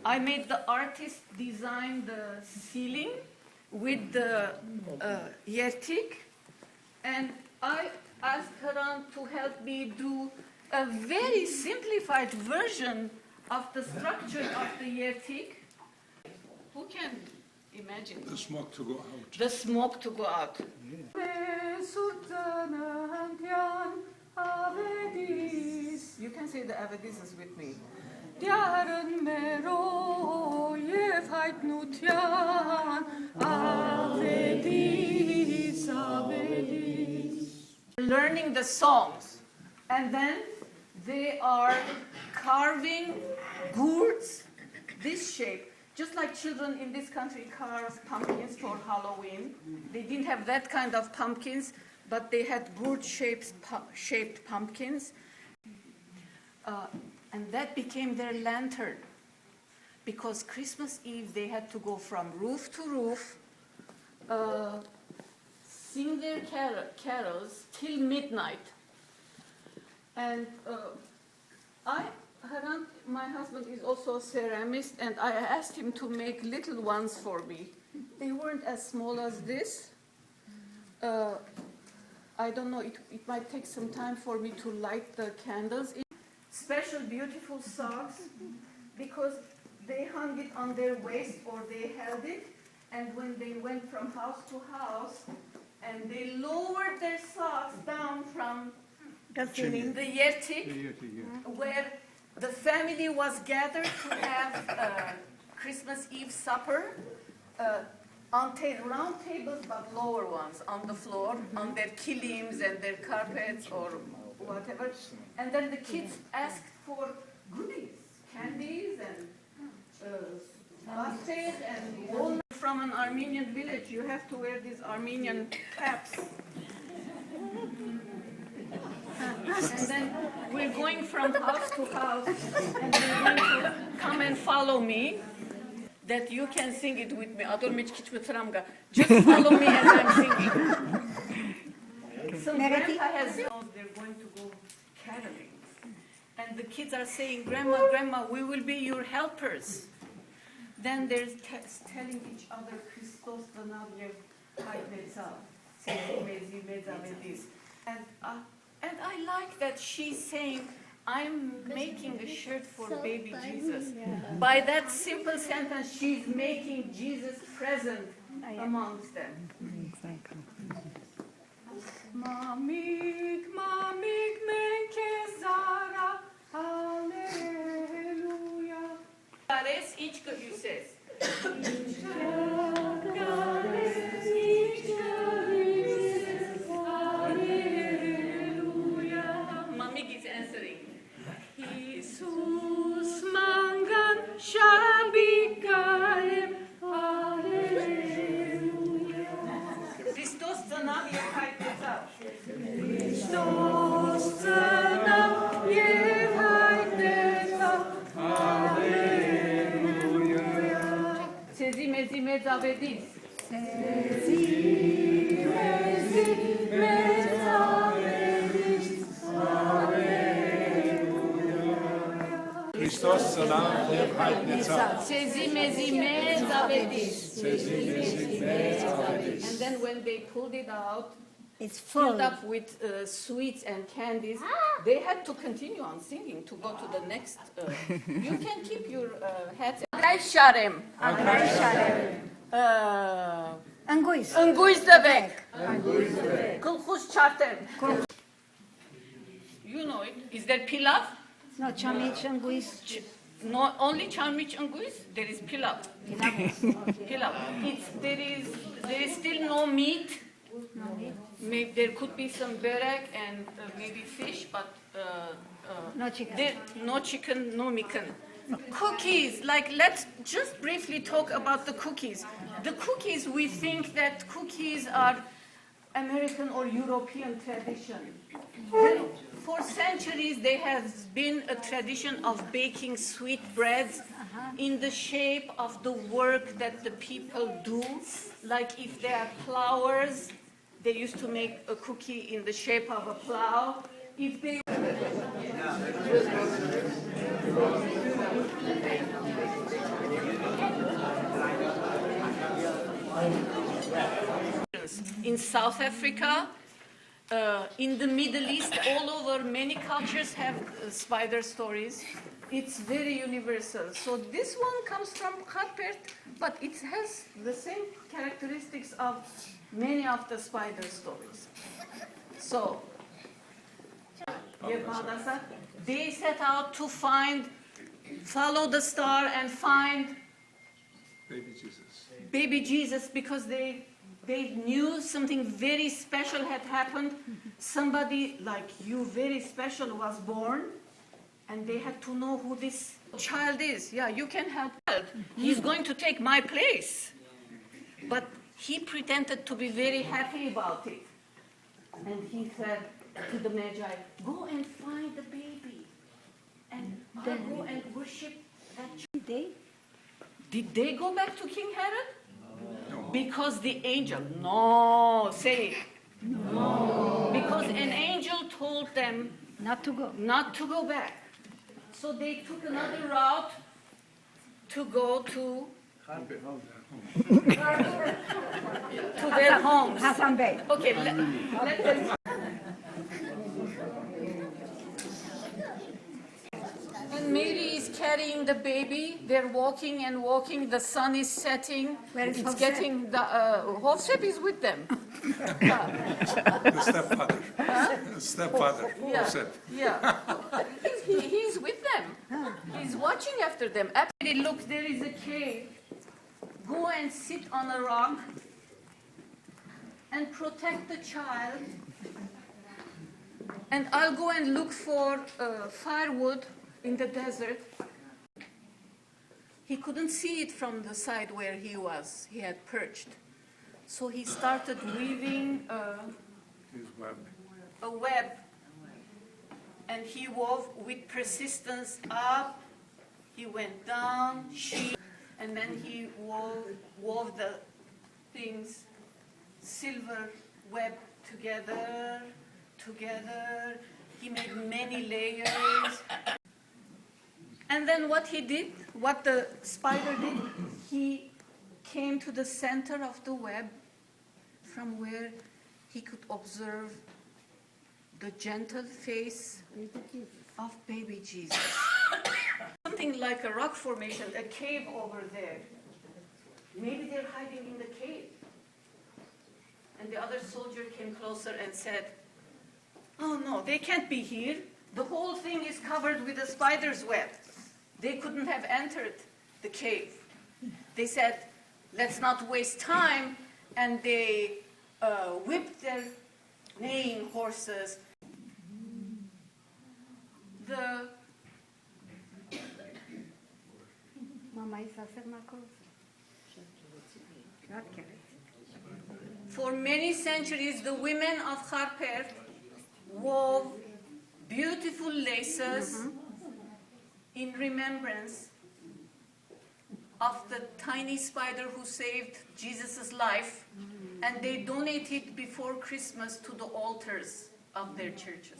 I made the artist design the ceiling with the yertik, and I asked Haran to help me do a very simplified version of the structure of the yertik. Who can imagine? The smoke to go out. The smoke to go out. You can say the Avedis with me. Learning the songs, and then they are carving gourds this shape, just like children in this country carve pumpkins for Halloween. They didn't have that kind of pumpkins, but they had gourd shaped pumpkins. And that became their lantern, because Christmas Eve they had to go from roof to roof, sing their carols till midnight. And Haran, my husband, is also a ceramist, and I asked him to make little ones for me. They weren't as small as this. I don't know, it might take some time for me to light the candles. Special beautiful socks, because they hung it on their waist or they held it, and when they went from house to house and they lowered their socks down from the yertik, where the family was gathered to have Christmas Eve supper on round tables, but lower ones on the floor, on their kilims and their carpets or whatever. And then the kids asked for goodies, candies and pastes and all. From an Armenian village, you have to wear these Armenian caps. And then we're going from house to house, and they're going to come and follow me, that you can sing it with me. Just follow me as I'm singing. So Grandpa has known they're going to go caroling. And the kids are saying, Grandma, Grandma, we will be your helpers. Then they're telling each other, Christos Danavyev Haidnetsa, and I like that she's saying, I'm making a shirt for baby Jesus. By that simple sentence, she's making Jesus present amongst them. Mamik, mamik, menkezara, hallelujah. Gares iç yüzes. Mamik is answering. Jesus mangan shabikaim, hallelujah. Christos Danavyev Haidnetsa. Christos Danavyev Haidnetsa. Hallelujah. Sezi mezi mezavedis. Sezi mezi mezavedis. Hallelujah. Christos Danavyev Haidnetsa. Sezi mezi mezavedis. Sezi mezi mezavedis. And then when they pulled it out, it's full filled up with sweets and candies, they had to continue on singing to go to the next. You can keep your hats. Sharem. Anguis. Anguis the back. Kulkhus chartem. You know it. Is there pilaf? No, chamich anguis. No, only chamich anguis. There is pilaf. Pilaf. There is still no meat. Maybe there could be some berek and maybe fish, but No chicken. no chicken, no mikan. Cookies, like let's just briefly talk about the cookies. The cookies, we think that cookies are American or European tradition. For centuries, there has been a tradition of baking sweet breads in the shape of the work that the people do. Like if they are plowers, they used to make a cookie in the shape of a plow. If they South Africa, in the Middle East, all over, many cultures have spider stories. It's very universal. So this one comes from Harpert, but it has the same characteristics of many of the spider stories. So, they set out to follow the star and find Baby Jesus. baby Jesus, because they knew something very special had happened. Somebody like you, very special, was born, and they had to know who this child is. Yeah, you can help. He's going to take my place. But he pretended to be very happy about it. And he said to the Magi, go and find the baby, and I'll go and worship that child. Did they go back to King Herod? No. Because the angel, no, say it. No. Because an angel told them Not to go. not to go back. So they took another route to go to their homes. Hassan Bey. Okay, let them. When Mary is carrying the baby, they're walking and walking. The sun is setting. Where is It's Hofsep? getting the Hofsep is with them. The stepfather. Stepfather. Yeah. Said. Yeah, he's with them. He's watching after them. Actually, look, there is a cave. Go and sit on a rock and protect the child. And I'll go and look for firewood in the desert. He couldn't see it from the side where he was. He had perched. So he started weaving His web. a web, and he wove with persistence up. He went down, and then he wove the things, silver web together. He made many layers. And then what the spider did, he came to the center of the web, from where he could observe the gentle face of baby Jesus. Something like a rock formation, a cave over there. Maybe they're hiding in the cave. And the other soldier came closer and said, oh no, they can't be here. The whole thing is covered with a spider's web. They couldn't have entered the cave. They said, let's not waste time, and they whipped their neighing horses. For many centuries, the women of Harpert wove beautiful laces in remembrance of the tiny spider who saved Jesus' life, and they donate it before Christmas to the altars of their churches.